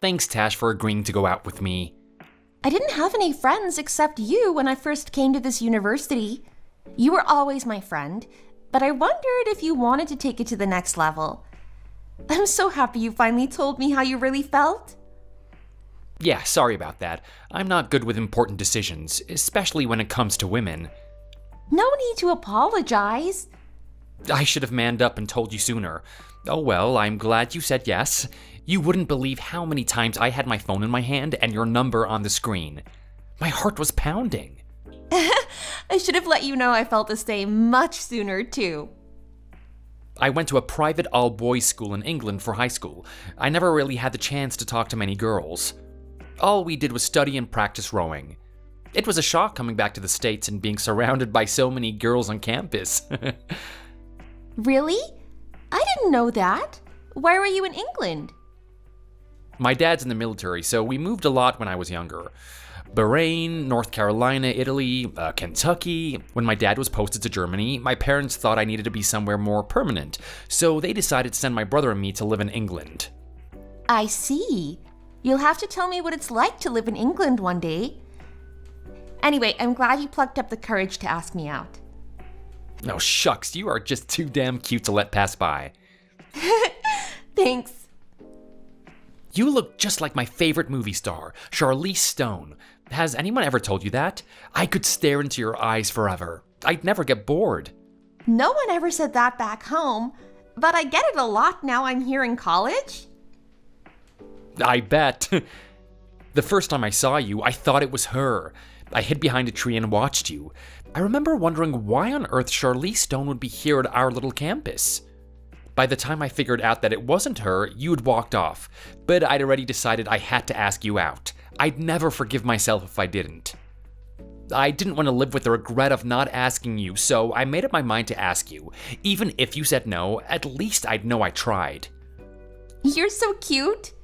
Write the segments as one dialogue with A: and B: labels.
A: Thanks, Tash, for agreeing to go out with me.
B: I didn't have any friends except you when I first came to this university. You were always my friend, but I wondered if you wanted to take it to the next level. I'm so happy you finally told me how you really felt.
A: Yeah, sorry about that. I'm not good with important decisions, especially when it comes to women.
B: No need to apologize.
A: I should have manned up and told you sooner. Oh well, I'm glad you said yes. You wouldn't believe how many times I had my phone in my hand and your number on the screen. My heart was pounding.
B: I should have let you know I felt the same much sooner, too.
A: I went to a private all-boys school in England for high school. I never really had the chance to talk to many girls. All we did was study and practice rowing. It was a shock coming back to the States and being surrounded by so many girls on campus.
B: Really? I didn't know that. Why were you in England?
A: My dad's in the military, so we moved a lot when I was younger. Bahrain, North Carolina, Italy, Kentucky. When my dad was posted to Germany, my parents thought I needed to be somewhere more permanent, so they decided to send my brother and me to live in England.
B: I see. You'll have to tell me what it's like to live in England one day. Anyway, I'm glad you plucked up the courage to ask me out.
A: Oh, shucks, you are just too damn cute to let pass by.
B: Thanks.
A: You look just like my favorite movie star, Charlize Theron. Has anyone ever told you that? I could stare into your eyes forever. I'd never get bored.
B: No one ever said that back home, but I get it a lot now I'm here in college.
A: I bet. The first time I saw you, I thought it was her. I hid behind a tree and watched you. I remember wondering why on earth Charlize Theron would be here at our little campus. By the time I figured out that it wasn't her, you had walked off, but I'd already decided I had to ask you out. I'd never forgive myself if I didn't. I didn't want to live with the regret of not asking you, so I made up my mind to ask you. Even if you said no, at least I'd know I tried.
B: You're so cute.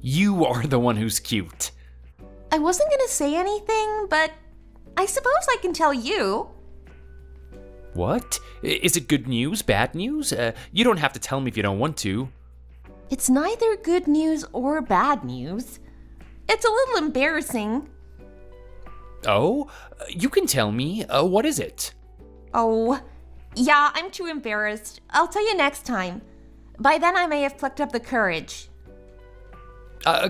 A: You are the one who's cute.
B: I wasn't gonna say anything, but I suppose I can tell you.
A: What? Is it good news, bad news? You don't have to tell me if you don't want to.
B: It's neither good news or bad news. It's a little embarrassing.
A: Oh? You can tell me. What is it?
B: Oh, yeah, I'm too embarrassed. I'll tell you next time. By then I may have plucked up the courage.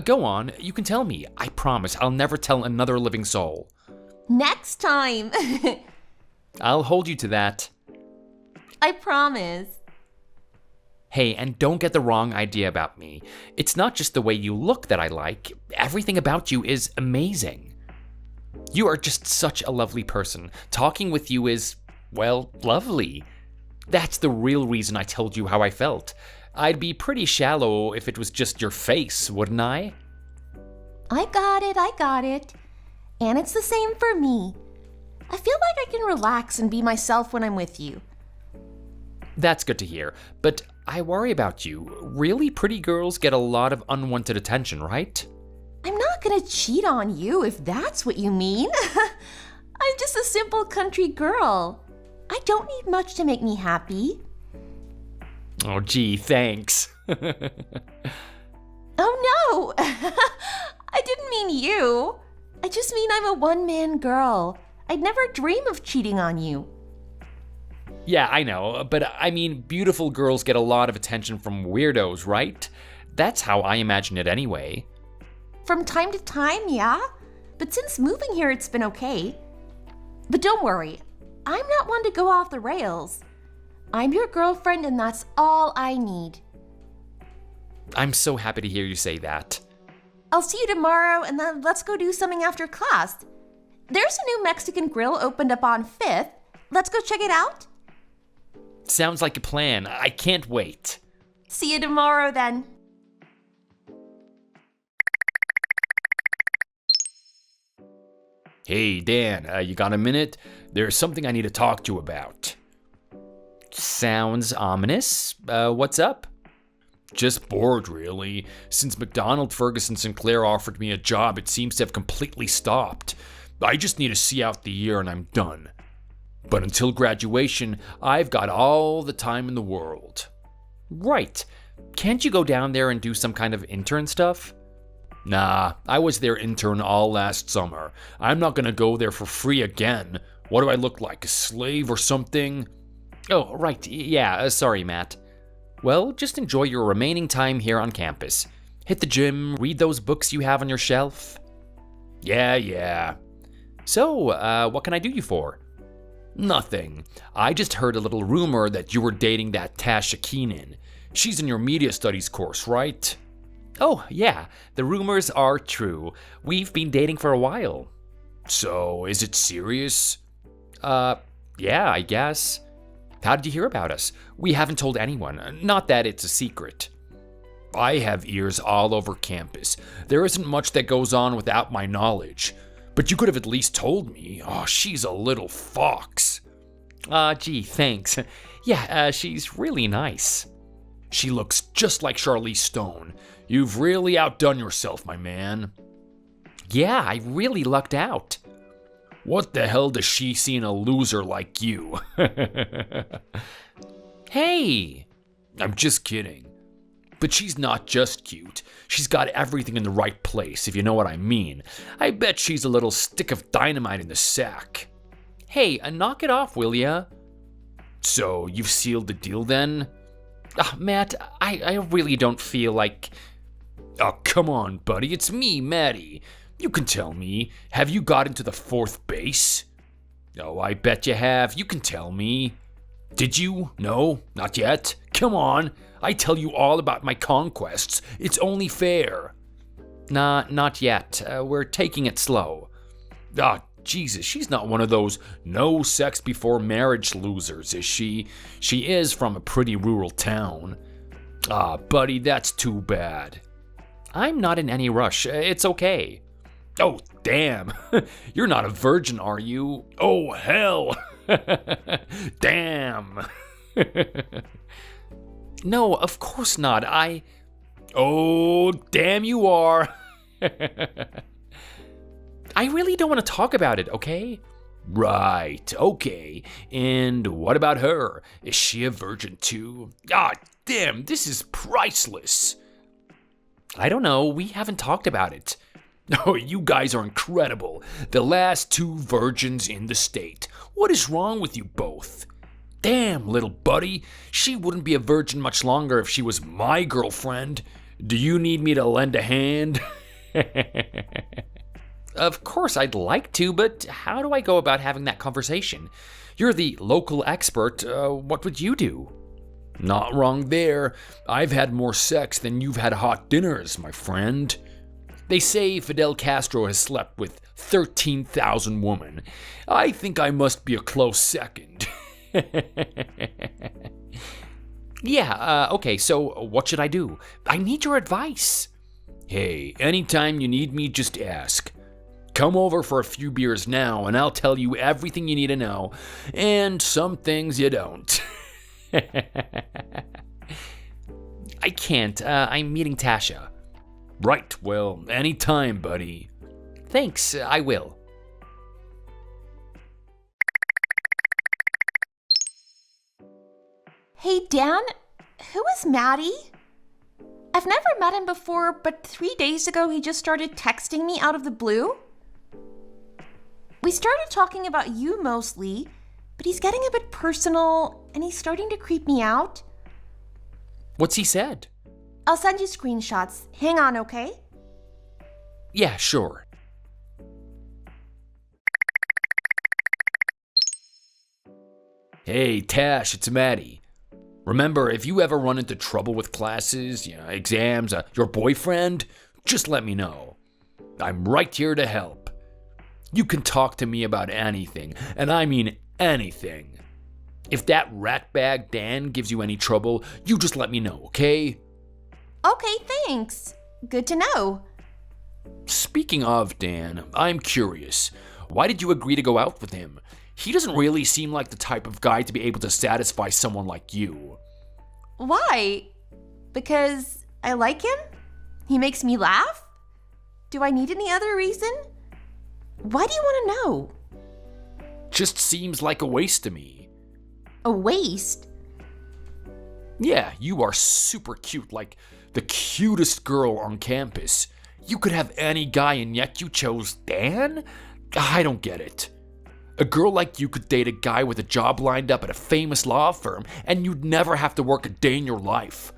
A: Go on. You can tell me. I promise I'll never tell another living soul.
B: Next time.
A: I'll hold you to that.
B: I promise.
A: Hey, and don't get the wrong idea about me. It's not just the way you look that I like. Everything about you is amazing. You are just such a lovely person. Talking with you is, well, lovely. That's the real reason I told you how I felt. I'd be pretty shallow if it was just your face, wouldn't I?
B: I got it. And it's the same for me. I feel like I can relax and be myself when I'm with you.
A: That's good to hear, but I worry about you. Really pretty girls get a lot of unwanted attention, right?
B: I'm not gonna cheat on you if that's what you mean. I'm just a simple country girl. I don't need much to make me happy.
A: Oh, gee, thanks.
B: Oh no! I didn't mean you. I just mean I'm a one-man girl. I'd never dream of cheating on you.
A: Yeah, I know, but I mean, beautiful girls get a lot of attention from weirdos, right? That's how I imagine it anyway.
B: From time to time, yeah. But since moving here, it's been okay. But don't worry, I'm not one to go off the rails. I'm your girlfriend and that's all I need.
A: I'm so happy to hear you say that.
B: I'll see you tomorrow and then let's go do something after class. There's a new Mexican grill opened up on 5th. Let's go check it out.
A: Sounds like a plan. I can't wait.
B: See you tomorrow then.
A: Hey, Dan, you got a minute? There's something I need to talk to you about. Sounds ominous. What's up? Just bored, really. Since McDonald, Ferguson, Sinclair offered me a job, it seems to have completely stopped. I just need to see out the year and I'm done. But until graduation, I've got all the time in the world. Right. Can't you go down there and do some kind of intern stuff? Nah, I was their intern all last summer. I'm not gonna go there for free again. What do I look like, a slave or something? Oh, right, yeah, sorry, Matt. Well, just enjoy your remaining time here on campus. Hit the gym, read those books you have on your shelf. Yeah. So, what can I do you for? Nothing. I just heard a little rumor that you were dating that Tasha Keenan. She's in your media studies course, right? Oh, yeah, the rumors are true. We've been dating for a while. So, is it serious? Yeah, I guess. How did you hear about us? We haven't told anyone. Not that it's a secret. I have ears all over campus. There isn't much that goes on without my knowledge. But you could have at least told me. Oh, she's a little fox. Gee, thanks. Yeah, she's really nice. She looks just like Charlize Stone. You've really outdone yourself, my man. Yeah, I really lucked out. What the hell does she see in a loser like you? Hey! I'm just kidding. But she's not just cute. She's got everything in the right place, if you know what I mean. I bet she's a little stick of dynamite in the sack. Hey, knock it off, will ya? So, you've sealed the deal then? Matt, I really don't feel like... Oh, come on, buddy, it's me, Maddie. You can tell me. Have you got into the fourth base? Oh, I bet you have. You can tell me. Did you? No, not yet. Come on. I tell you all about my conquests. It's only fair. Nah, not yet. We're taking it slow. Jesus, she's not one of those no sex before marriage losers, is she? She is from a pretty rural town. Buddy, that's too bad. I'm not in any rush. It's okay. Oh, damn. You're not a virgin, are you? Oh, hell. Damn. No, of course not. Oh, damn you are. I really don't want to talk about it, okay? Right, okay. And what about her? Is she a virgin too? Damn, this is priceless. I don't know. We haven't talked about it. Oh, you guys are incredible. The last two virgins in the state. What is wrong with you both? Damn, little buddy. She wouldn't be a virgin much longer if she was my girlfriend. Do you need me to lend a hand? Of course I'd like to, but how do I go about having that conversation? You're the local expert. What would you do? Not wrong there. I've had more sex than you've had hot dinners, my friend. They say Fidel Castro has slept with 13,000 women. I think I must be a close second. Yeah, okay, so what should I do? I need your advice. Hey, anytime you need me, just ask. Come over for a few beers now, and I'll tell you everything you need to know, and some things you don't. I can't. I'm meeting Tasha. Right, well, anytime, buddy. Thanks, I will.
B: Hey, Dan, who is Maddie? I've never met him before, but 3 days ago he just started texting me out of the blue. We started talking about you mostly, but he's getting a bit personal and he's starting to creep me out.
A: What's he said?
B: I'll send you screenshots. Hang on, okay?
A: Yeah, sure. Hey, Tash, it's Maddie. Remember, if you ever run into trouble with classes, exams, your boyfriend, just let me know. I'm right here to help. You can talk to me about anything, and I mean anything. If that ratbag Dan gives you any trouble, you just let me know, okay?
B: Okay, thanks. Good to know.
A: Speaking of Dan, I'm curious. Why did you agree to go out with him? He doesn't really seem like the type of guy to be able to satisfy someone like you.
B: Why? Because I like him? He makes me laugh? Do I need any other reason? Why do you want to know?
A: Just seems like a waste to me.
B: A waste?
A: Yeah, you are super cute, like the cutest girl on campus. You could have any guy and yet you chose Dan? I don't get it. A girl like you could date a guy with a job lined up at a famous law firm and you'd never have to work a day in your life.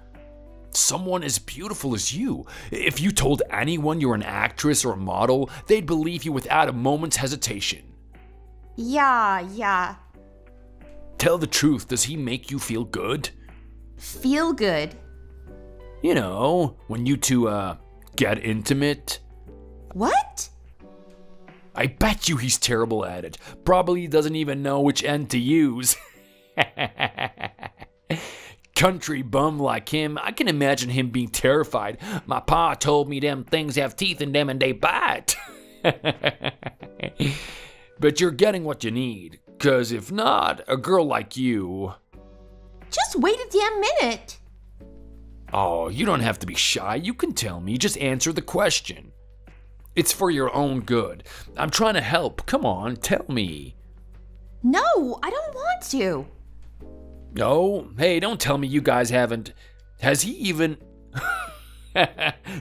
A: Someone as beautiful as you, if you told anyone you're an actress or a model, they'd believe you without a moment's hesitation.
B: Yeah.
A: Tell the truth, does he make you feel good?
B: Feel good.
A: You know, when you two, get intimate.
B: What?
A: I bet you he's terrible at it. Probably doesn't even know which end to use. Country bum like him, I can imagine him being terrified. My pa told me them things have teeth in them and they bite. But you're getting what you need, 'cause if not, a girl like you...
B: Just wait a damn minute.
A: Oh, you don't have to be shy. You can tell me. Just answer the question. It's for your own good. I'm trying to help. Come on, tell me.
B: No, I don't want to.
A: No? Hey, don't tell me you guys haven't... Has he even...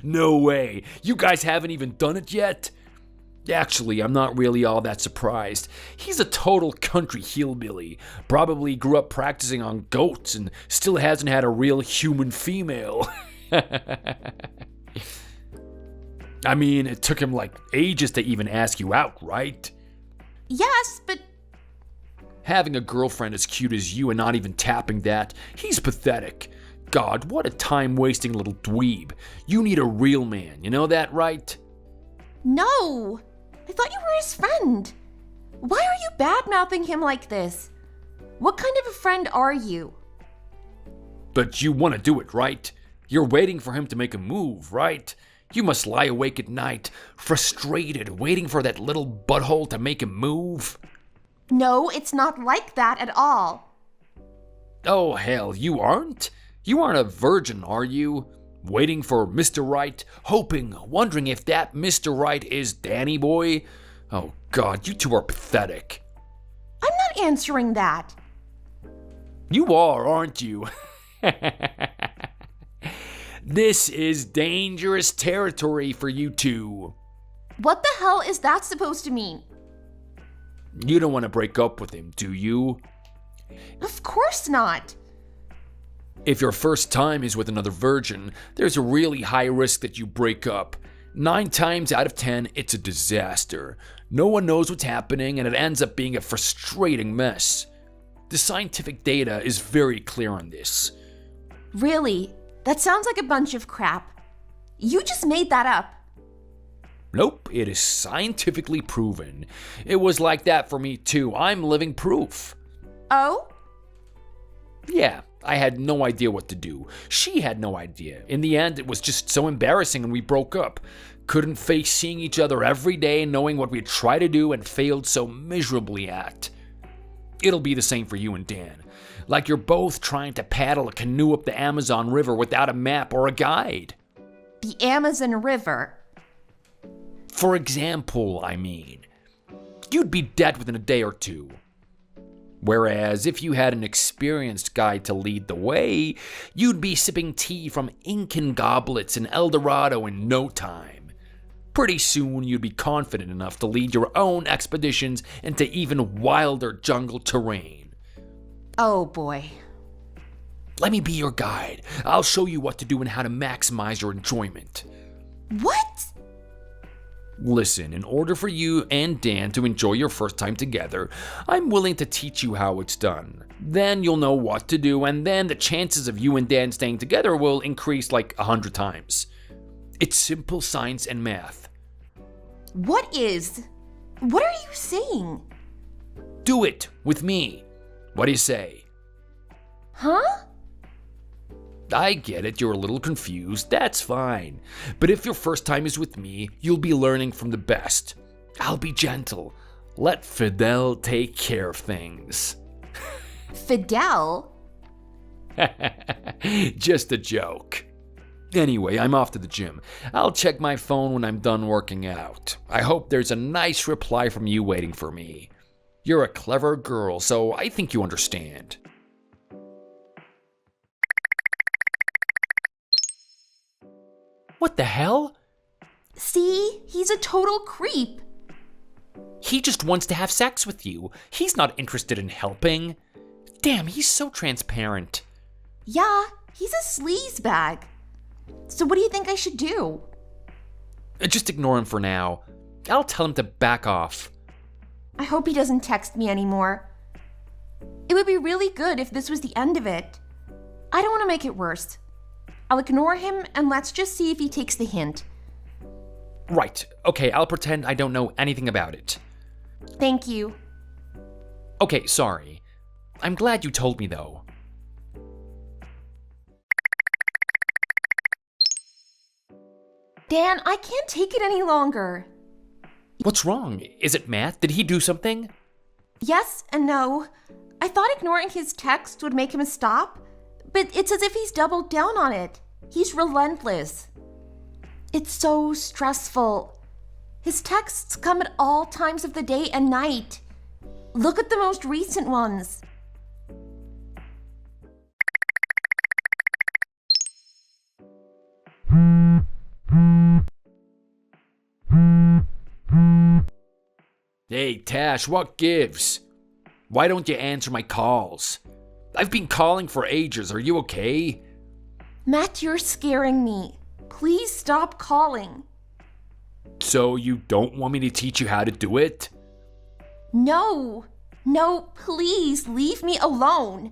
A: No way. You guys haven't even done it yet? Actually, I'm not really all that surprised. He's a total country hillbilly. Probably grew up practicing on goats and still hasn't had a real human female. I mean, it took him like ages to even ask you out, right?
B: Yes, but...
A: Having a girlfriend as cute as you and not even tapping that, he's pathetic. God, what a time-wasting little dweeb. You need a real man, you know that, right?
B: No! I thought you were his friend. Why are you bad-mouthing him like this? What kind of a friend are you?
A: But you want to do it, right? You're waiting for him to make a move, right? You must lie awake at night, frustrated, waiting for that little butthole to make a move.
B: No, it's not like that at all.
A: Oh, hell, you aren't? You aren't a virgin, are you? Waiting for Mr. Right, hoping, wondering if that Mr. Right is Danny Boy? Oh, God, you two are pathetic.
B: I'm not answering that.
A: You are, aren't you? This is dangerous territory for you two.
B: What the hell is that supposed to mean?
A: You don't want to break up with him, do you?
B: Of course not.
A: If your first time is with another virgin, there's a really high risk that you break up. 9 times out of 10, it's a disaster. No one knows what's happening, and it ends up being a frustrating mess. The scientific data is very clear on this.
B: Really? That sounds like a bunch of crap. You just made that up.
A: Nope, it is scientifically proven. It was like that for me too. I'm living proof.
B: Oh?
A: Yeah, I had no idea what to do. She had no idea. In the end, it was just so embarrassing and we broke up. Couldn't face seeing each other every day, knowing what we'd try to do and failed so miserably at. It'll be the same for you and Dan. Like you're both trying to paddle a canoe up the Amazon River without a map or a guide.
B: The Amazon River.
A: For example, I mean. You'd be dead within a day or two. Whereas if you had an experienced guide to lead the way, you'd be sipping tea from Incan goblets in El Dorado in no time. Pretty soon you'd be confident enough to lead your own expeditions into even wilder jungle terrain.
B: Oh boy.
A: Let me be your guide. I'll show you what to do and how to maximize your enjoyment.
B: What?
A: Listen, in order for you and Dan to enjoy your first time together, I'm willing to teach you how it's done. Then you'll know what to do, and then the chances of you and Dan staying together will increase like 100 times. It's simple science and math.
B: What are you saying?
A: Do it with me. What do you say?
B: Huh?
A: I get it, you're a little confused, that's fine. But if your first time is with me, you'll be learning from the best. I'll be gentle. Let Fidel take care of things.
B: Fidel?
A: Just a joke. Anyway, I'm off to the gym. I'll check my phone when I'm done working out. I hope there's a nice reply from you waiting for me. You're a clever girl, so I think you understand. What the hell?
B: See? He's a total creep.
A: He just wants to have sex with you. He's not interested in helping. Damn, he's so transparent.
B: Yeah, he's a sleazebag. So what do you think I should do?
A: Just ignore him for now. I'll tell him to back off.
B: I hope he doesn't text me anymore. It would be really good if this was the end of it. I don't want to make it worse. I'll ignore him and let's just see if he takes the hint.
A: Right. Okay, I'll pretend I don't know anything about it.
B: Thank you.
A: Okay, sorry. I'm glad you told me, though.
B: Dan, I can't take it any longer.
A: What's wrong? Is it Matt? Did he do something?
B: Yes and no. I thought ignoring his text would make him stop, but it's as if he's doubled down on it. He's relentless. It's so stressful. His texts come at all times of the day and night. Look at the most recent ones.
A: Hey, Tash, what gives? Why don't you answer my calls? I've been calling for ages. Are you okay?
B: Matt, you're scaring me. Please stop calling.
A: So you don't want me to teach you how to do it?
B: No. No, please leave me alone.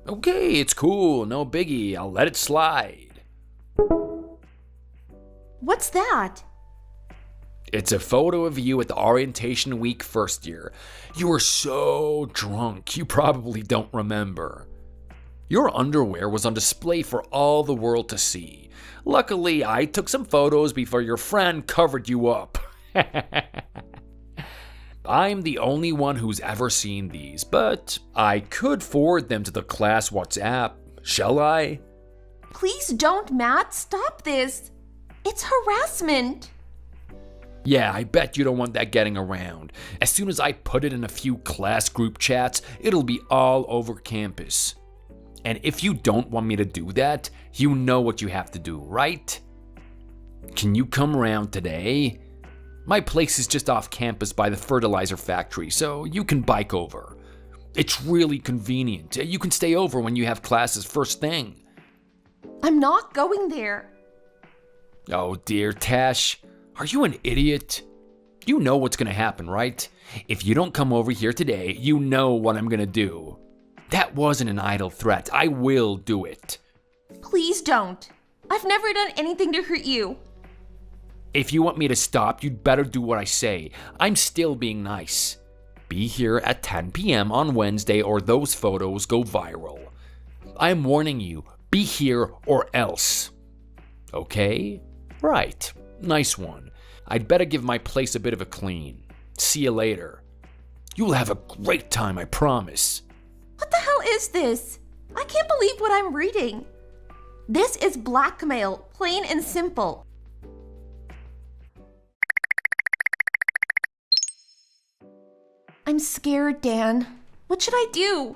A: Okay, it's cool. No biggie. I'll let it slide.
B: What's that?
A: It's a photo of you at the orientation week first year. You were so drunk, you probably don't remember. Your underwear was on display for all the world to see. Luckily, I took some photos before your friend covered you up. I'm the only one who's ever seen these, but I could forward them to the class WhatsApp. Shall I?
B: Please don't, Matt. Stop this. It's harassment.
A: Yeah, I bet you don't want that getting around. As soon as I put it in a few class group chats, it'll be all over campus. And if you don't want me to do that, you know what you have to do, right? Can you come around today? My place is just off campus by the fertilizer factory, so you can bike over. It's really convenient. You can stay over when you have classes first thing.
B: I'm not going there.
A: Oh dear, Tash. Are you an idiot? You know what's gonna happen, right? If you don't come over here today, you know what I'm gonna do. That wasn't an idle threat. I will do it.
B: Please don't. I've never done anything to hurt you.
A: If you want me to stop, you'd better do what I say. I'm still being nice. Be here at 10 p.m. on Wednesday or those photos go viral. I'm warning you, be here or else. Okay? Right. Nice one. I'd better give my place a bit of a clean. See you later. You'll have a great time, I promise.
B: What the hell is this? I can't believe what I'm reading. This is blackmail, plain and simple. I'm scared, Dan. What should I do?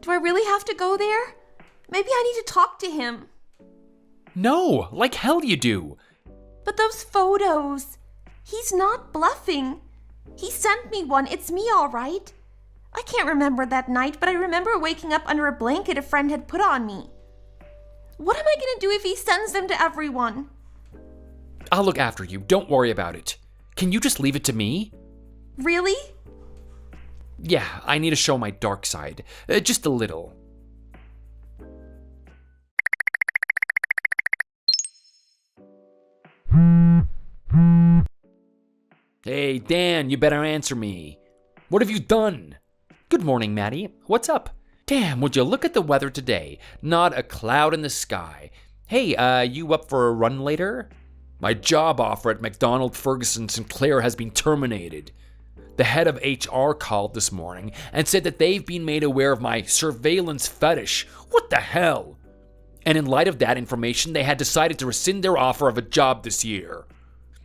B: Do I really have to go there? Maybe I need to talk to him.
A: No, like hell you do.
B: But those photos. He's not bluffing. He sent me one. It's me, all right. I can't remember that night, but I remember waking up under a blanket a friend had put on me. What am I gonna do if he sends them to everyone?
A: I'll look after you. Don't worry about it. Can you just leave it to me?
B: Really?
A: Yeah, I need to show my dark side. Just a little. Hey, Dan, you better answer me. What have you done? Good morning, Maddie. What's up? Damn, would you look at the weather today? Not a cloud in the sky. Hey, you up for a run later? My job offer at McDonald Ferguson Sinclair has been terminated. The head of HR called this morning and said that they've been made aware of my surveillance fetish. What the hell? And in light of that information, they had decided to rescind their offer of a job this year.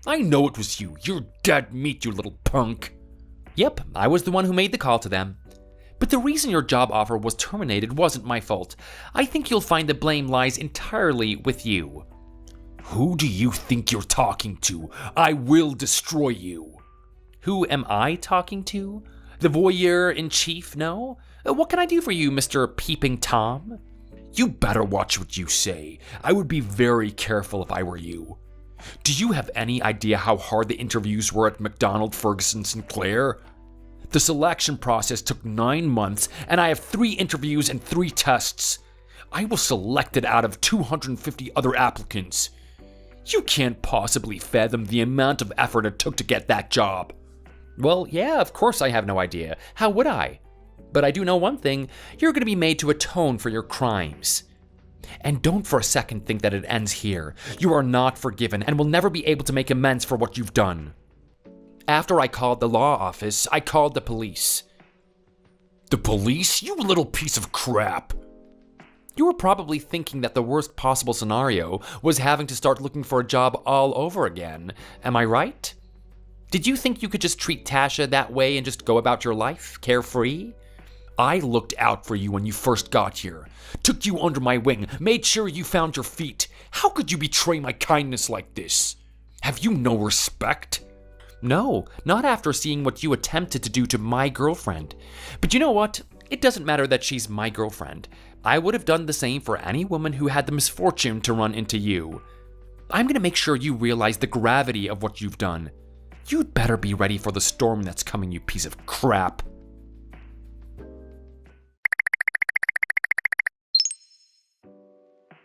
A: I know it was you. You're dead meat, you little punk. Yep, I was the one who made the call to them. But the reason your job offer was terminated wasn't my fault. I think you'll find the blame lies entirely with you. Who do you think you're talking to? I will destroy you. Who am I talking to? The voyeur-in-chief, no? What can I do for you, Mr. Peeping Tom? You better watch what you say. I would be very careful if I were you. Do you have any idea how hard the interviews were at McDonald Ferguson Sinclair? The selection process took 9 months, and I have 3 interviews and 3 tests. I was selected out of 250 other applicants. You can't possibly fathom the amount of effort it took to get that job. Well, yeah, of course I have no idea. How would I? But I do know one thing. You're going to be made to atone for your crimes. And don't for a second think that it ends here. You are not forgiven and will never be able to make amends for what you've done. After I called the law office, I called the police. The police? You little piece of crap. You were probably thinking that the worst possible scenario was having to start looking for a job all over again. Am I right? Did you think you could just treat Tasha that way and just go about your life, carefree? I looked out for you when you first got here, took you under my wing, made sure you found your feet. How could you betray my kindness like this? Have you no respect? No, not after seeing what you attempted to do to my girlfriend. But you know what? It doesn't matter that she's my girlfriend. I would have done the same for any woman who had the misfortune to run into you. I'm going to make sure you realize the gravity of what you've done. You'd better be ready for the storm that's coming, you piece of crap.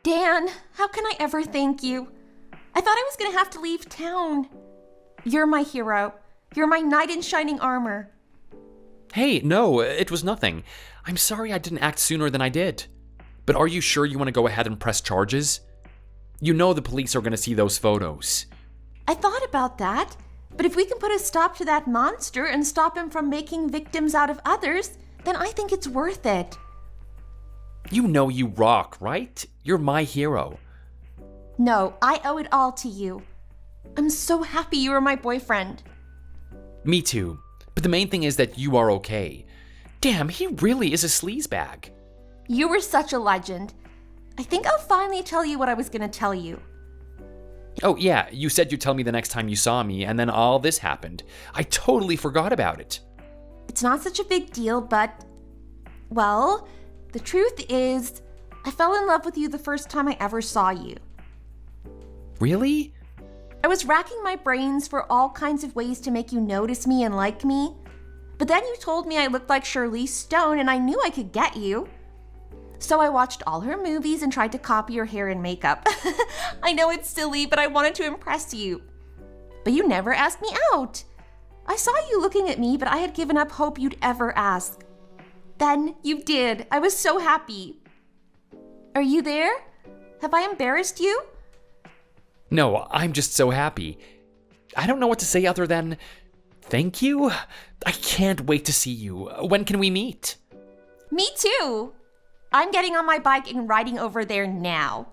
B: Dan, how can I ever thank you? I thought I was going to have to leave town. You're my hero. You're my knight in shining armor.
A: Hey, no, it was nothing. I'm sorry I didn't act sooner than I did. But are you sure you want to go ahead and press charges? You know the police are going to see those photos.
B: I thought about that, but if we can put a stop to that monster and stop him from making victims out of others, then I think it's worth it.
A: You know you rock, right? You're my hero.
B: No, I owe it all to you. I'm so happy you are my boyfriend.
A: Me too. But the main thing is that you are okay. Damn, he really is a sleazebag.
B: You were such a legend. I think I'll finally tell you what I was going to tell you.
A: Oh yeah, you said you'd tell me the next time you saw me, and then all this happened. I totally forgot about it.
B: It's not such a big deal, but... well, the truth is, I fell in love with you the first time I ever saw you.
A: Really?
B: I was racking my brains for all kinds of ways to make you notice me and like me. But then you told me I looked like Charlize Stone and I knew I could get you. So I watched all her movies and tried to copy her hair and makeup. I know it's silly, but I wanted to impress you. But you never asked me out. I saw you looking at me, but I had given up hope you'd ever ask. Then you did. I was so happy. Are you there? Have I embarrassed you?
A: No, I'm just so happy. I don't know what to say other than thank you. I can't wait to see you. When can we meet?
B: Me too. I'm getting on my bike and riding over there now.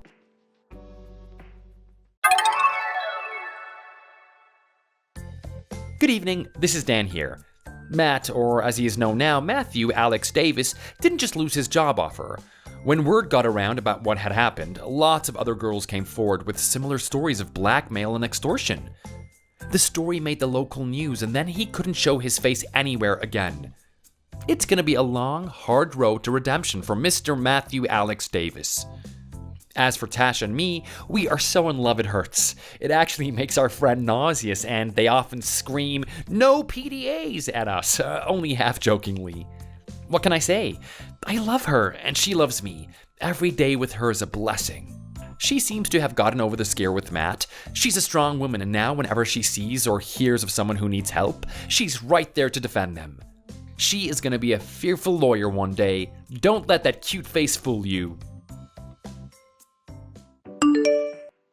A: Good evening, this is Dan here. Matt, or as he is known now, Matthew Alex Davis, didn't just lose his job offer. When word got around about what had happened, lots of other girls came forward with similar stories of blackmail and extortion. The story made the local news, and then he couldn't show his face anywhere again. It's gonna be a long, hard road to redemption for Mr. Matthew Alex Davis. As for Tasha and me, we are so in love it hurts. It actually makes our friend nauseous, and they often scream, "No PDAs" at us, only half jokingly. What can I say? I love her, and she loves me. Every day with her is a blessing. She seems to have gotten over the scare with Matt. She's a strong woman, and now whenever she sees or hears of someone who needs help, she's right there to defend them. She is going to be a fearful lawyer one day. Don't let that cute face fool you.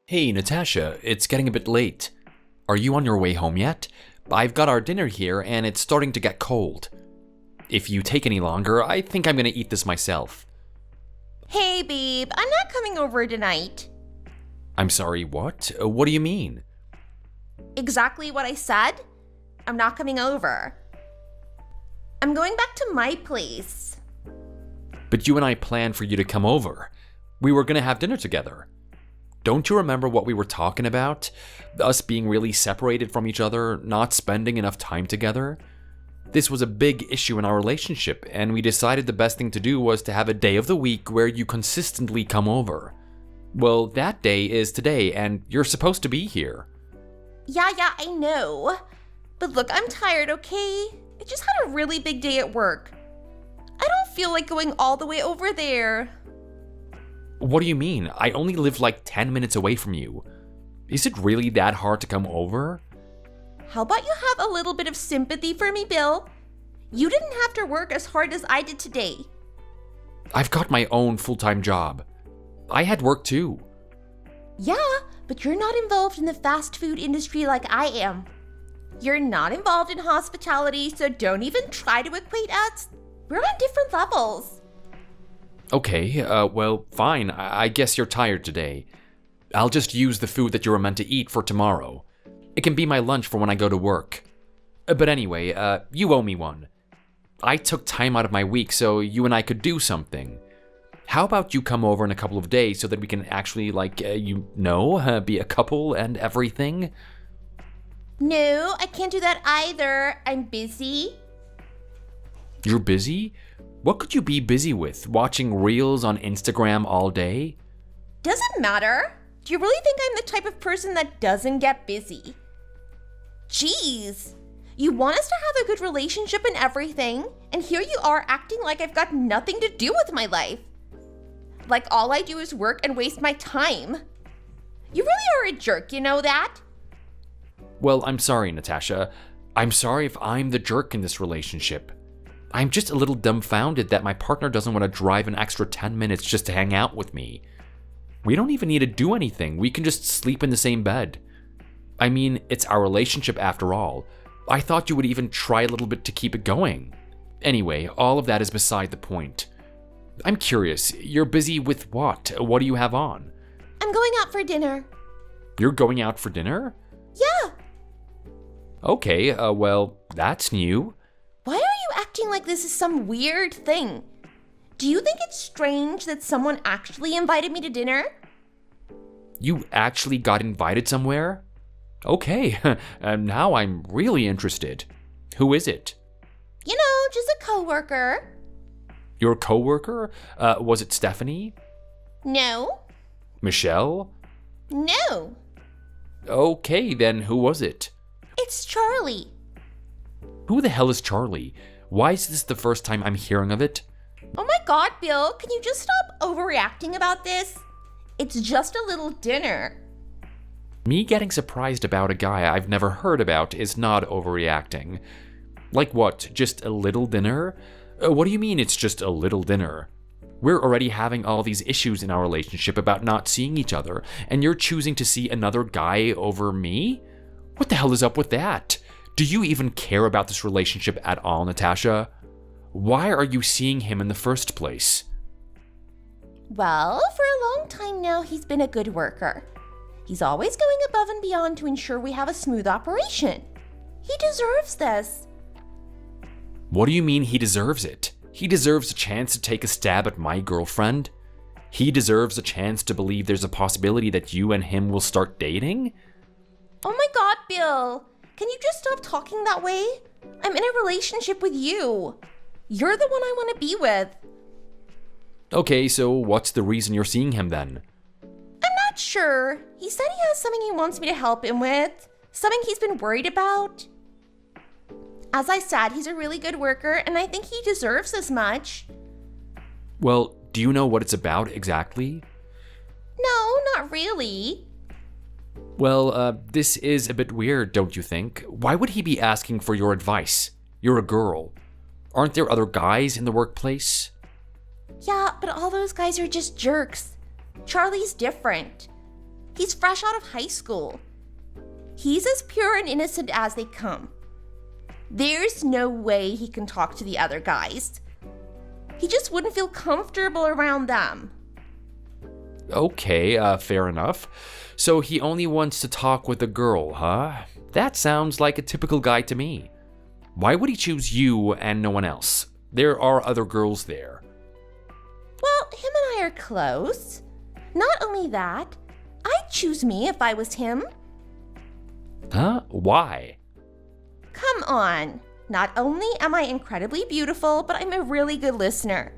A: Hey, Natasha, it's getting a bit late. Are you on your way home yet? I've got our dinner here, and it's starting to get cold. If you take any longer, I think I'm gonna eat this myself.
B: Hey, babe, I'm not coming over tonight.
A: I'm sorry, what? What do you mean?
B: Exactly what I said. I'm not coming over. I'm going back to my place.
A: But you and I planned for you to come over. We were gonna have dinner together. Don't you remember what we were talking about? Us being really separated from each other, not spending enough time together? This was a big issue in our relationship, and we decided the best thing to do was to have a day of the week where you consistently come over. Well, that day is today, and you're supposed to be here.
B: Yeah, I know. But look, I'm tired, okay? I just had a really big day at work. I don't feel like going all the way over there.
A: What do you mean? I only live like 10 minutes away from you. Is it really that hard to come over?
B: How about you have a little bit of sympathy for me, Bill? You didn't have to work as hard as I did today.
A: I've got my own full-time job. I had work too.
B: Yeah, but you're not involved in the fast food industry like I am. You're not involved in hospitality, so don't even try to equate us. We're on different levels.
A: Okay, well, fine. I guess you're tired today. I'll just use the food that you were meant to eat for tomorrow. It can be my lunch for when I go to work. But anyway, you owe me one. I took time out of my week so you and I could do something. How about you come over in a couple of days so that we can actually, be a couple and everything?
B: No, I can't do that either. I'm busy.
A: You're busy? What could you be busy with? Watching reels on Instagram all day?
B: Doesn't matter. Do you really think I'm the type of person that doesn't get busy? Jeez. You want us to have a good relationship and everything, and here you are acting like I've got nothing to do with my life. Like all I do is work and waste my time. You really are a jerk, you know that?
A: Well, I'm sorry, Natasha. I'm sorry if I'm the jerk in this relationship. I'm just a little dumbfounded that my partner doesn't want to drive an extra 10 minutes just to hang out with me. We don't even need to do anything. We can just sleep in the same bed. I mean, it's our relationship after all. I thought you would even try a little bit to keep it going. Anyway, all of that is beside the point. I'm curious, you're busy with what? What do you have on?
B: I'm going out for dinner.
A: You're going out for dinner?
B: Yeah.
A: Okay, well, that's new.
B: Why are you acting like this is some weird thing? Do you think it's strange that someone actually invited me to dinner?
A: You actually got invited somewhere? Okay, and now I'm really interested. Who is it?
B: You know, just a coworker.
A: Your coworker? Was it Stephanie?
B: No.
A: Michelle?
B: No.
A: Okay, then who was it?
B: It's Charlie.
A: Who the hell is Charlie? Why is this the first time I'm hearing of it?
B: Oh my god, Bill, can you just stop overreacting about this? It's just a little dinner.
A: Me getting surprised about a guy I've never heard about is not overreacting. Like what, just a little dinner? What do you mean it's just a little dinner? We're already having all these issues in our relationship about not seeing each other, and you're choosing to see another guy over me? What the hell is up with that? Do you even care about this relationship at all, Natasha? Why are you seeing him in the first place?
B: Well, for a long time now, he's been a good worker. He's always going above and beyond to ensure we have a smooth operation. He deserves this.
A: What do you mean he deserves it? He deserves a chance to take a stab at my girlfriend? He deserves a chance to believe there's a possibility that you and him will start dating?
B: Oh my god, Bill. Can you just stop talking that way? I'm in a relationship with you. You're the one I want to be with.
A: Okay, so what's the reason you're seeing him then?
B: I'm not sure. He said he has something he wants me to help him with. Something he's been worried about. As I said, he's a really good worker, and I think he deserves as much.
A: Well, do you know what it's about exactly?
B: No, not really.
A: Well, this is a bit weird, don't you think? Why would he be asking for your advice? You're a girl. Aren't there other guys in the workplace?
B: Yeah, but all those guys are just jerks. Charlie's different. He's fresh out of high school. He's as pure and innocent as they come. There's no way he can talk to the other guys. He just wouldn't feel comfortable around them.
A: Okay, fair enough. So he only wants to talk with a girl, huh? That sounds like a typical guy to me. Why would he choose you and no one else? There are other girls there.
B: Well, him and I are close. Not only that, I choose me if I was him.
A: Huh? Why?
B: Come on. Not only am I incredibly beautiful, but I'm a really good listener.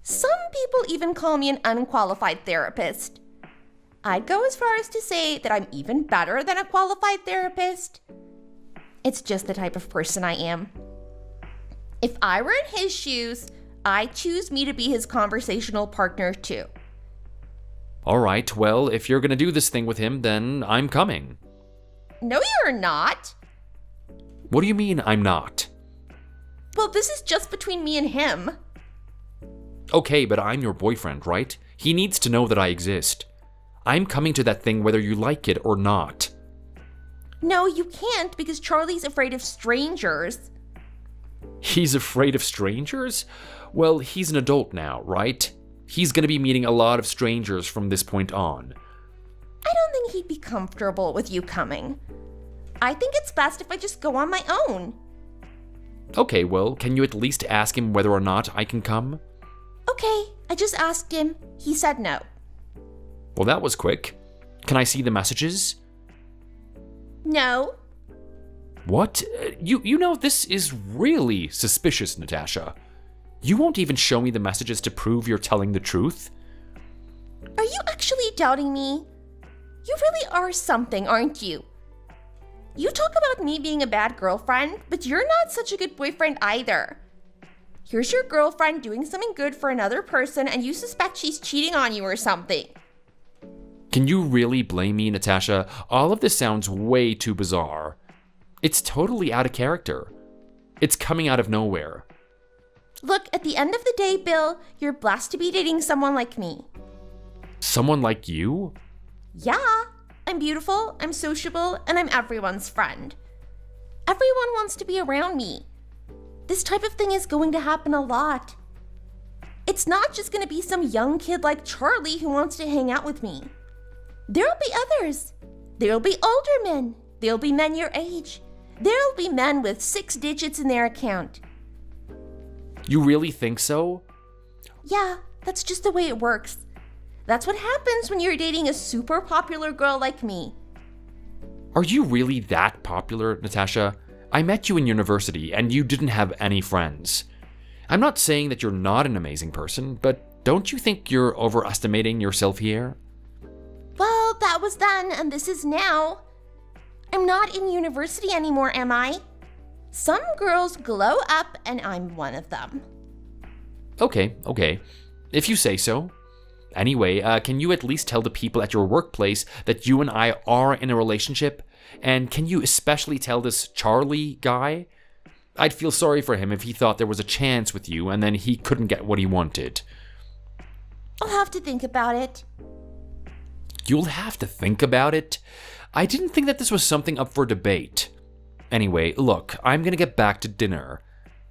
B: Some people even call me an unqualified therapist. I'd go as far as to say that I'm even better than a qualified therapist. It's just the type of person I am. If I were in his shoes, I'd choose me to be his conversational partner too.
A: All right, well, if you're gonna do this thing with him, then I'm coming.
B: No, you're not.
A: What do you mean I'm not?
B: Well, this is just between me and him.
A: Okay, but I'm your boyfriend, right? He needs to know that I exist. I'm coming to that thing whether you like it or not.
B: No, you can't because Charlie's afraid of strangers.
A: He's afraid of strangers? Well, he's an adult now, right? He's gonna be meeting a lot of strangers from this point on.
B: I don't think he'd be comfortable with you coming. I think it's best if I just go on my own.
A: Okay, well, can you at least ask him whether or not I can come?
B: Okay, I just asked him. He said no.
A: Well, that was quick. Can I see the messages?
B: No.
A: What? You know, this is really suspicious, Natasha. You won't even show me the messages to prove you're telling the truth?
B: Are you actually doubting me? You really are something, aren't you? You talk about me being a bad girlfriend, but you're not such a good boyfriend either. Here's your girlfriend doing something good for another person and you suspect she's cheating on you or something.
A: Can you really blame me, Natasha? All of this sounds way too bizarre. It's totally out of character. It's coming out of nowhere.
B: Look, at the end of the day, Bill, you're blessed to be dating someone like me.
A: Someone like you?
B: Yeah, I'm beautiful, I'm sociable, and I'm everyone's friend. Everyone wants to be around me. This type of thing is going to happen a lot. It's not just going to be some young kid like Charlie who wants to hang out with me. There'll be others. There'll be older men. There'll be men your age. There'll be men with 6 digits in their account.
A: You really think so?
B: Yeah, that's just the way it works. That's what happens when you're dating a super popular girl like me.
A: Are you really that popular, Natasha? I met you in university and you didn't have any friends. I'm not saying that you're not an amazing person, but don't you think you're overestimating yourself here?
B: Well, that was then and this is now. I'm not in university anymore, am I? Some girls glow up and I'm one of them.
A: Okay. If you say so. Anyway, can you at least tell the people at your workplace that you and I are in a relationship? And can you especially tell this Charlie guy? I'd feel sorry for him if he thought there was a chance with you and then he couldn't get what he wanted.
B: I'll have to think about it.
A: You'll have to think about it? I didn't think that this was something up for debate. Anyway, look, I'm gonna get back to dinner.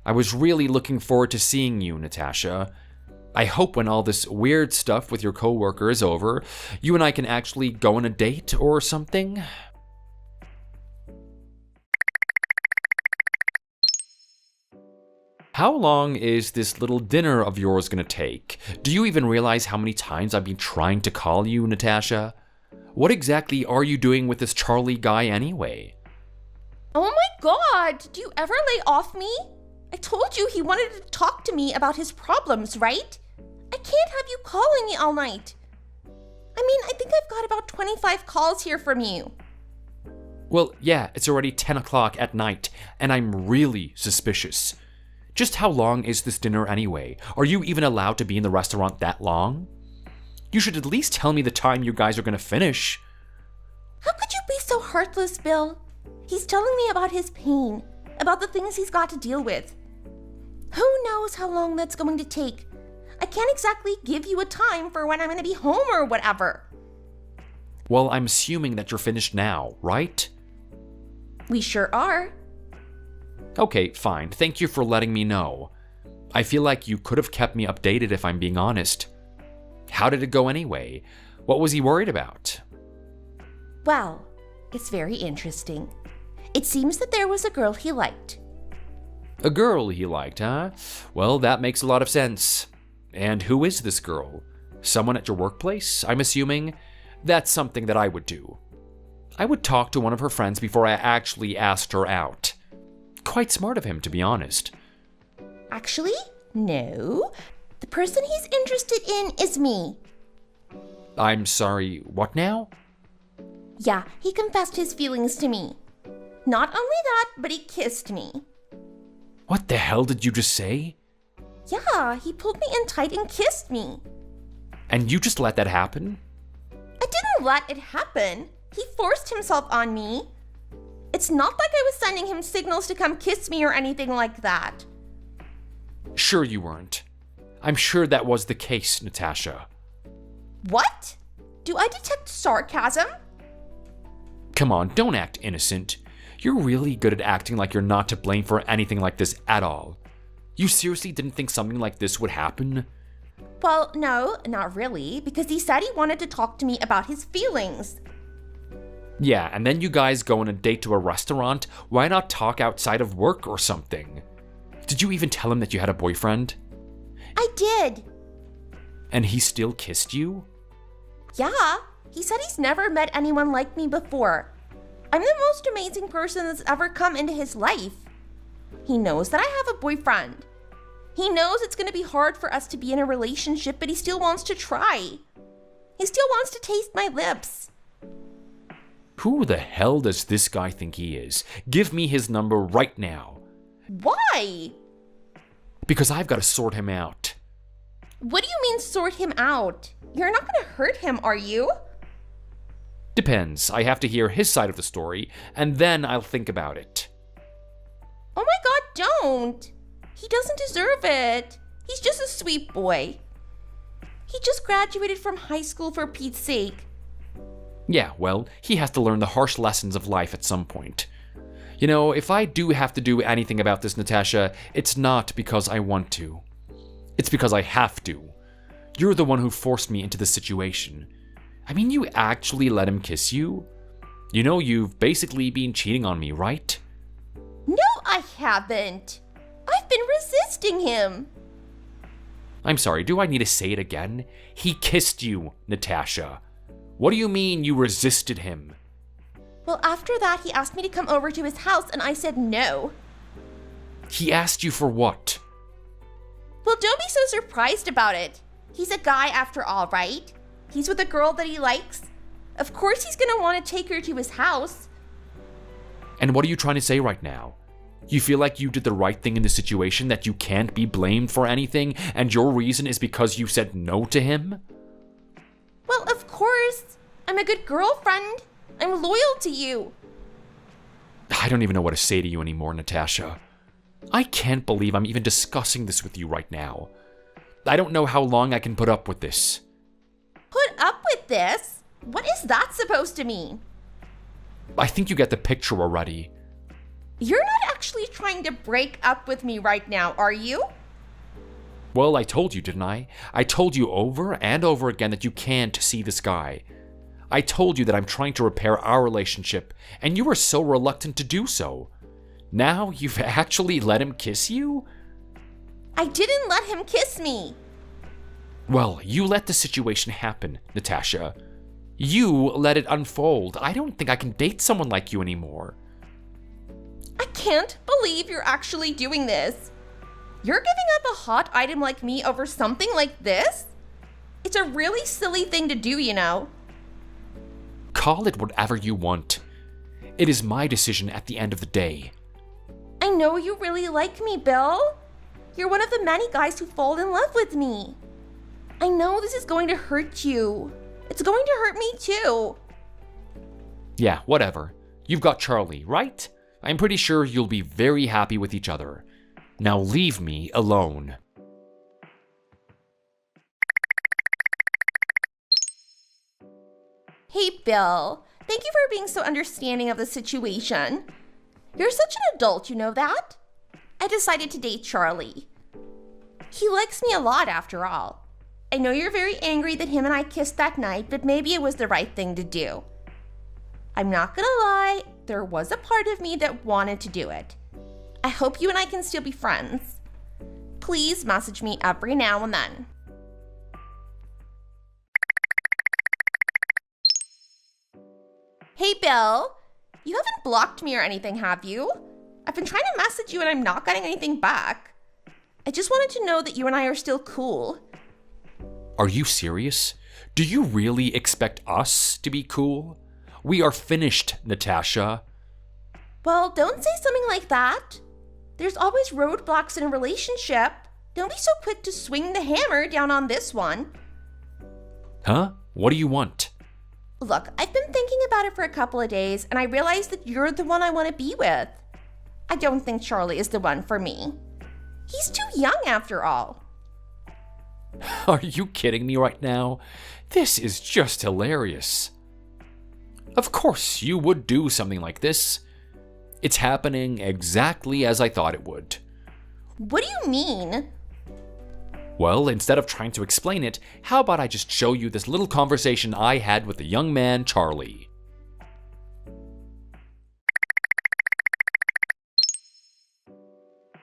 A: I was really looking forward to seeing you, Natasha. I hope when all this weird stuff with your coworker is over, you and I can actually go on a date or something. How long is this little dinner of yours gonna take? Do you even realize how many times I've been trying to call you, Natasha? What exactly are you doing with this Charlie guy anyway?
B: Oh my god, do you ever lay off me? I told you he wanted to talk to me about his problems, right? I can't have you calling me all night. I mean, I think I've got about 25 calls here from you.
A: Well, yeah, it's already 10 o'clock at night, and I'm really suspicious. Just how long is this dinner anyway? Are you even allowed to be in the restaurant that long? You should at least tell me the time you guys are gonna finish.
B: How could you be so heartless, Bill? He's telling me about his pain, about the things he's got to deal with. Who knows how long that's going to take? I can't exactly give you a time for when I'm gonna be home or whatever.
A: Well, I'm assuming that you're finished now, right?
B: We sure are.
A: Okay, fine. Thank you for letting me know. I feel like you could have kept me updated if I'm being honest. How did it go anyway? What was he worried about?
B: Well, it's very interesting. It seems that there was a girl he liked.
A: A girl he liked, huh? Well, that makes a lot of sense. And who is this girl? Someone at your workplace, I'm assuming? That's something that I would do. I would talk to one of her friends before I actually asked her out. Quite smart of him, to be honest.
B: Actually, no. The person he's interested in is me.
A: I'm sorry, what now?
B: Yeah, he confessed his feelings to me. Not only that, but he kissed me.
A: What the hell did you just say?
B: Yeah, he pulled me in tight and kissed me.
A: And you just let that happen?
B: I didn't let it happen. He forced himself on me. It's not like I was sending him signals to come kiss me or anything like that.
A: Sure you weren't. I'm sure that was the case, Natasha.
B: What? Do I detect sarcasm?
A: Come on, don't act innocent. You're really good at acting like you're not to blame for anything like this at all. You seriously didn't think something like this would happen?
B: Well, no, not really, because he said he wanted to talk to me about his feelings.
A: Yeah, and then you guys go on a date to a restaurant. Why not talk outside of work or something? Did you even tell him that you had a boyfriend?
B: I did.
A: And he still kissed you?
B: Yeah, he said he's never met anyone like me before. I'm the most amazing person that's ever come into his life. He knows that I have a boyfriend. He knows it's going to be hard for us to be in a relationship, but he still wants to try. He still wants to taste my lips.
A: Who the hell does this guy think he is? Give me his number right now.
B: Why?
A: Because I've got to sort him out.
B: What do you mean sort him out? You're not going to hurt him, are you?
A: Depends. I have to hear his side of the story, and then I'll think about it.
B: Oh my god, don't! He doesn't deserve it. He's just a sweet boy. He just graduated from high school, for Pete's sake.
A: Yeah, well, he has to learn the harsh lessons of life at some point. You know, if I do have to do anything about this, Natasha, it's not because I want to. It's because I have to. You're the one who forced me into this situation. I mean, you actually let him kiss you? You know, you've basically been cheating on me, right?
B: No, I haven't. I've been resisting him.
A: I'm sorry, do I need to say it again? He kissed you, Natasha. What do you mean you resisted him?
B: Well, after that, he asked me to come over to his house, and I said no.
A: He asked you for what?
B: Well, don't be so surprised about it. He's a guy after all, right? He's with a girl that he likes. Of course he's gonna want to take her to his house.
A: And what are you trying to say right now? You feel like you did the right thing in this situation, that you can't be blamed for anything, and your reason is because you said no to him?
B: Well, of course. I'm a good girlfriend. I'm loyal to you.
A: I don't even know what to say to you anymore, Natasha. I can't believe I'm even discussing this with you right now. I don't know how long I can put up with this.
B: Put up with this? What is that supposed to mean?
A: I think you get the picture already.
B: You're not actually trying to break up with me right now, are you?
A: Well, I told you, didn't I? I told you over and over again that you can't see this guy. I told you that I'm trying to repair our relationship, and you were so reluctant to do so. Now you've actually let him kiss you?
B: I didn't let him kiss me.
A: Well, you let the situation happen, Natasha. You let it unfold. I don't think I can date someone like you anymore.
B: I can't believe you're actually doing this. You're giving up a hot item like me over something like this? It's a really silly thing to do, you know.
A: Call it whatever you want. It is my decision at the end of the day.
B: I know you really like me, Bill. You're one of the many guys who fall in love with me. I know this is going to hurt you. It's going to hurt me too.
A: Yeah, whatever. You've got Charlie, right? I'm pretty sure you'll be very happy with each other. Now leave me alone.
B: Hey, Bill. Thank you for being so understanding of the situation. You're such an adult, you know that? I decided to date Charlie. He likes me a lot, after all. I know you're very angry that him and I kissed that night, but maybe it was the right thing to do. I'm not gonna lie, there was a part of me that wanted to do it. I hope you and I can still be friends. Please message me every now and then. Hey, Bill. You haven't blocked me or anything, have you? I've been trying to message you and I'm not getting anything back. I just wanted to know that you and I are still cool.
A: Are you serious? Do you really expect us to be cool? We are finished, Natasha.
B: Well, don't say something like that. There's always roadblocks in a relationship. Don't be so quick to swing the hammer down on this one.
A: Huh? What do you want?
B: Look, I've been thinking about it for a couple of days, and I realized that you're the one I want to be with. I don't think Charlie is the one for me. He's too young after all.
A: Are you kidding me right now? This is just hilarious. Of course, you would do something like this. It's happening exactly as I thought it would.
B: What do you mean?
A: Well, instead of trying to explain it, how about I just show you this little conversation I had with the young man, Charlie?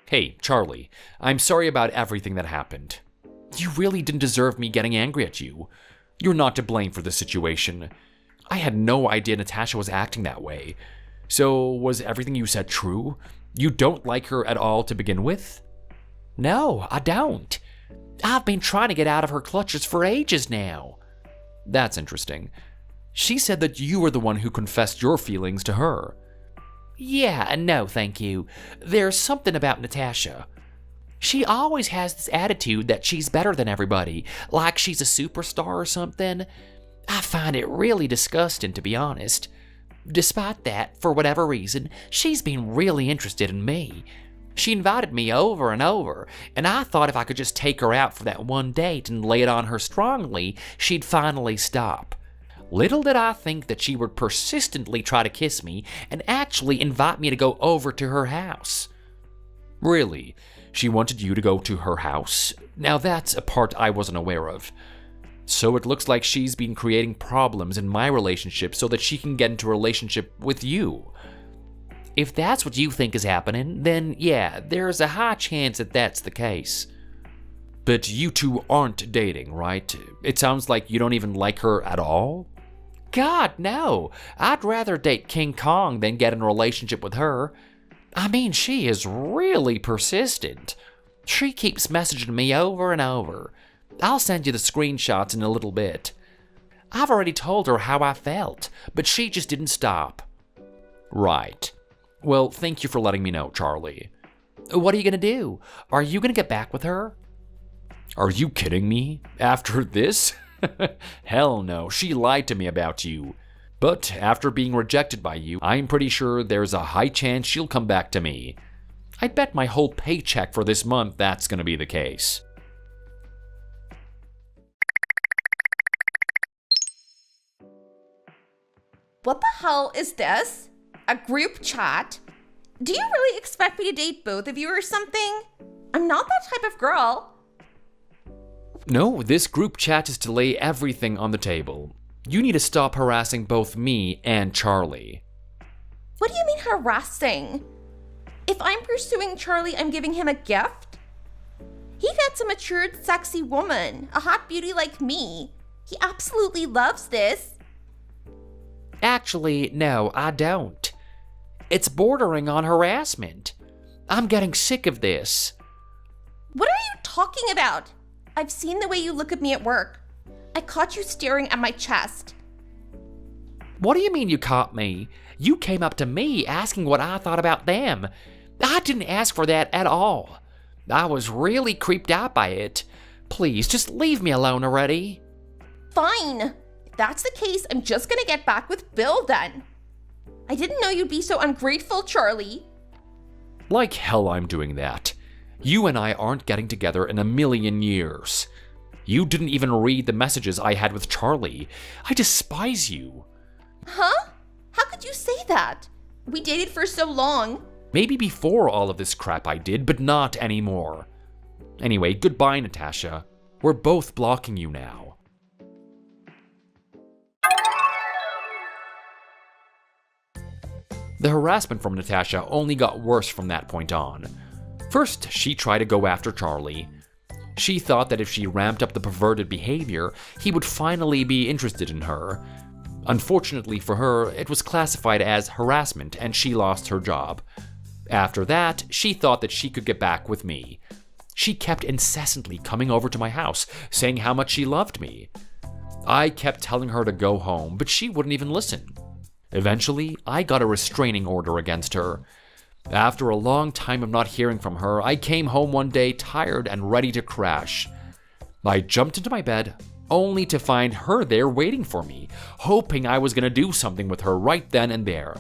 A: Hey, Charlie, I'm sorry about everything that happened. You really didn't deserve me getting angry at you. You're not to blame for the situation. I had no idea Natasha was acting that way. So, was everything you said true? You don't like her at all to begin with? No, I don't. I've been trying to get out of her clutches for ages now. That's interesting. She said that you were the one who confessed your feelings to her. Yeah, no, thank you. There's something about Natasha. She always has this attitude that she's better than everybody, like she's a superstar or something. I find it really disgusting, to be honest. Despite that, for whatever reason, she's been really interested in me. She invited me over and over, and I thought if I could just take her out for that one date and lay it on her strongly, she'd finally stop. Little did I think that she would persistently try to kiss me and actually invite me to go over to her house. Really? She wanted you to go to her house? Now that's a part I wasn't aware of. So it looks like she's been creating problems in my relationship so that she can get into a relationship with you. If that's what you think is happening, then yeah, there's a high chance that that's the case. But you two aren't dating, right? It sounds like you don't even like her at all? God, no. I'd rather date King Kong than get in a relationship with her. I mean, she is really persistent. She keeps messaging me over and over. I'll send you the screenshots in a little bit. I've already told her how I felt, but she just didn't stop. Right. Well, thank you for letting me know, Charlie. What are you gonna do? Are you gonna get back with her? Are you kidding me? After this? Hell no, she lied to me about you. But after being rejected by you, I'm pretty sure there's a high chance she'll come back to me. I'd bet my whole paycheck for this month that's gonna be the case.
B: What the hell is this? A group chat? Do you really expect me to date both of you or something? I'm not that type of girl.
A: No, this group chat is to lay everything on the table. You need to stop harassing both me and Charlie.
B: What do you mean harassing? If I'm pursuing Charlie, I'm giving him a gift? He gets a matured, sexy woman, a hot beauty like me. He absolutely loves this.
A: Actually, no, I don't. It's bordering on harassment. I'm getting sick of this.
B: What are you talking about? I've seen the way you look at me at work. I caught you staring at my chest.
A: What do you mean you caught me? You came up to me asking what I thought about them. I didn't ask for that at all. I was really creeped out by it. Please, just leave me alone already.
B: Fine. If that's the case, I'm just gonna get back with Bill then. I didn't know you'd be so ungrateful, Charlie.
A: Like hell I'm doing that. You and I aren't getting together in a million years. You didn't even read the messages I had with Charlie. I despise you.
B: Huh? How could you say that? We dated for so long.
A: Maybe before all of this crap I did, but not anymore. Anyway, goodbye, Natasha. We're both blocking you now. The harassment from Natasha only got worse from that point on. First, she tried to go after Charlie. She thought that if she ramped up the perverted behavior, he would finally be interested in her. Unfortunately for her, it was classified as harassment and she lost her job. After that, she thought that she could get back with me. She kept incessantly coming over to my house, saying how much she loved me. I kept telling her to go home, but she wouldn't even listen. Eventually, I got a restraining order against her. After a long time of not hearing from her, I came home one day tired and ready to crash. I jumped into my bed, only to find her there waiting for me, hoping I was going to do something with her right then and there.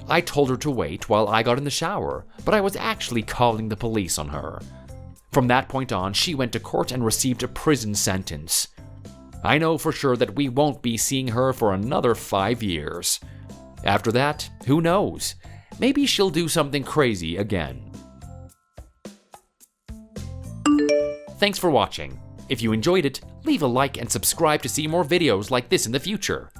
A: I told her to wait while I got in the shower, but I was actually calling the police on her. From that point on, she went to court and received a prison sentence. I know for sure that we won't be seeing her for another 5 years. After that, who knows? Maybe she'll do something crazy again. Thanks for watching. If you enjoyed it, leave a like and subscribe to see more videos like this in the future.